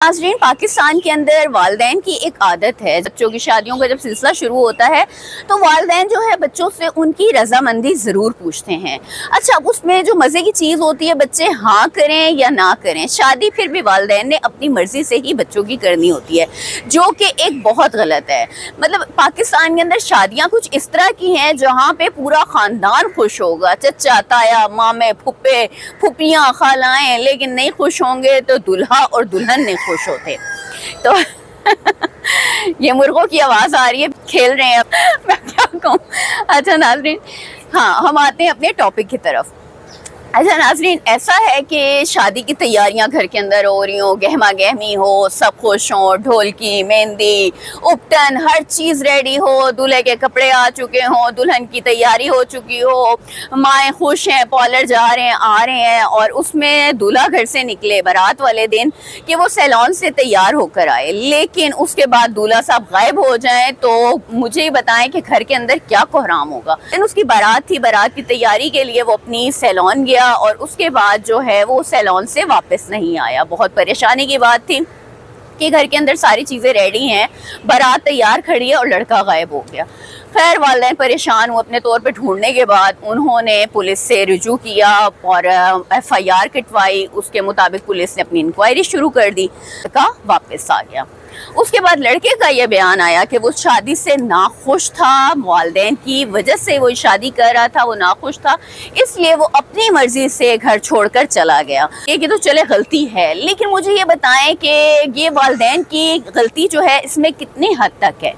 नाज़रीन, पाकिस्तान के अंदर वालिदैन की एक आदत है, बच्चों की शादियों का जब सिलसिला शुरू होता है तो वालिदैन जो है बच्चों से उनकी रजामंदी ज़रूर पूछते हैं। अच्छा, उसमें जो मज़े की चीज़ होती है बच्चे हाँ करें या ना करें, शादी फिर भी वालिदैन ने अपनी मर्ज़ी से ही बच्चों की करनी होती है, जो कि एक बहुत गलत है। मतलब पाकिस्तान के अंदर शादियाँ कुछ इस तरह की हैं जहाँ पे पूरा ख़ानदान खुश होगा, चचा ताया मामे फुप्पे फुप्पियाँ खालाएँ, लेकिन नहीं खुश होंगे तो दूल्हा और दुल्हन नहीं खुश होते। तो ये मुर्गों की आवाज़ आ रही है, खेल रहे हैं मैं क्या कहूँ। अच्छा नाज़रीन, हाँ हम आते हैं अपने टॉपिक की तरफ। अच्छा नाज़रीन, ऐसा है कि शादी की तैयारियां घर के अंदर हो रही हो, गहमा गहमी हो, सब खुश हों, ढोलकी मेहंदी उपटन हर चीज़ रेडी हो, दूल्हे के कपड़े आ चुके हों, दुल्हन की तैयारी हो चुकी हो, माएँ खुश हैं, पार्लर जा रहे हैं आ रहे हैं, और उसमें दूल्हा घर से निकले बारात वाले दिन कि वो सैलून से तैयार होकर आए, लेकिन उसके बाद दूल्हा साहब गायब हो जाएं तो मुझे ही बताएं कि घर के अंदर क्या कोहराम होगा। लेकिन उसकी बारात थी, बारात की तैयारी के लिए वो अपनी सैलून गया और उसके बाद जो है वो सैलून से वापस नहीं आया। बहुत परेशानी की बात थी कि घर के अंदर सारी चीज़ें रेडी हैं, बारात तैयार खड़ी है और लड़का गायब हो गया। खैर वालिदैन परेशान हुए, अपने तौर पे ढूंढने के बाद उन्होंने पुलिस से रुजू किया और FIR कटवाई। उसके मुताबिक पुलिस ने अपनी इंक्वायरी शुरू कर दी, लड़का वापस आ गया। उसके बाद लड़के का ये बयान आया कि वो शादी से नाखुश था, वालिदैन की वजह से वो शादी कर रहा था, वो नाखुश था, इसलिए वो अपनी मर्जी से घर छोड़कर चला गया। ये तो चले गलती है, लेकिन मुझे ये बताएं कि ये वालिदैन की गलती जो है इसमें कितनी हद तक है।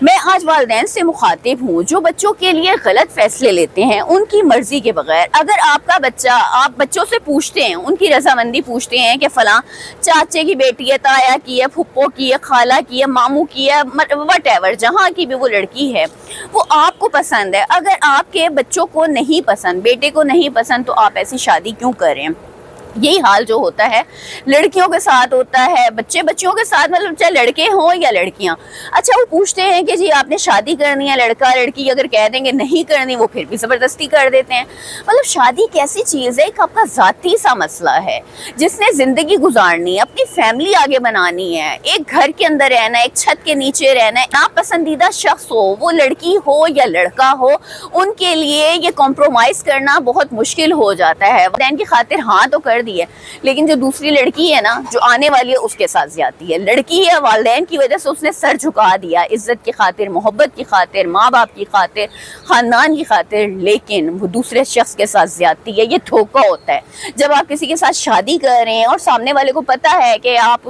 मैं आज वालिदैन से मुखातिब हूँ जो बच्चों के लिए गलत फैसले लेते हैं उनकी मर्जी के बगैर। अगर आपका बच्चा, आप बच्चों से पूछते हैं, उनकी रजामंदी पूछते हैं कि फलां चाचे की बेटी है, ताया की है, फुप्पो की है, खाला की है, मामू की है, वट एवर, जहाँ की भी वो लड़की है वो आपको पसंद है। अगर आपके बच्चों को नहीं पसंद, बेटे को नहीं पसंद, तो आप ऐसी शादी क्यों करें। यही हाल जो होता है लड़कियों के साथ होता है, बच्चियों के साथ, मतलब चाहे लड़के हों या लड़कियां। अच्छा, वो पूछते हैं कि जी आपने शादी करनी है, लड़का लड़की अगर कह देंगे नहीं करनी वो फिर भी ज़बरदस्ती कर देते हैं। मतलब शादी कैसी चीज़ है, एक आपका ज़ाती सा मसला है। जिसने ज़िंदगी गुजारनी है, अपनी फैमिली आगे बनानी है, एक घर के अंदर रहना है, एक छत के नीचे रहना है, नापसंदीदा शख्स हो, वो लड़की हो या लड़का हो, उनके लिए ये कॉम्प्रोमाइज़ करना बहुत मुश्किल हो जाता है। वालिदैन की खातिर हाँ तो कर दी है, लेकिन जो दूसरी लड़की है ना, जो आने वाली है, उसके साथ ज्यादती है। लड़की है, वालिदैन की वजह से उसने सर झुका दिया, इज्जत की खातिर, मोहब्बत की खातिर, माँ बाप की खातिर, खानदान की खातिर, लेकिन वो दूसरे शख्स के साथ ज्यादती है। ये धोखा होता है। जब आप किसी के साथ शादी कर रहे हैं और सामने वाले को पता है कि आप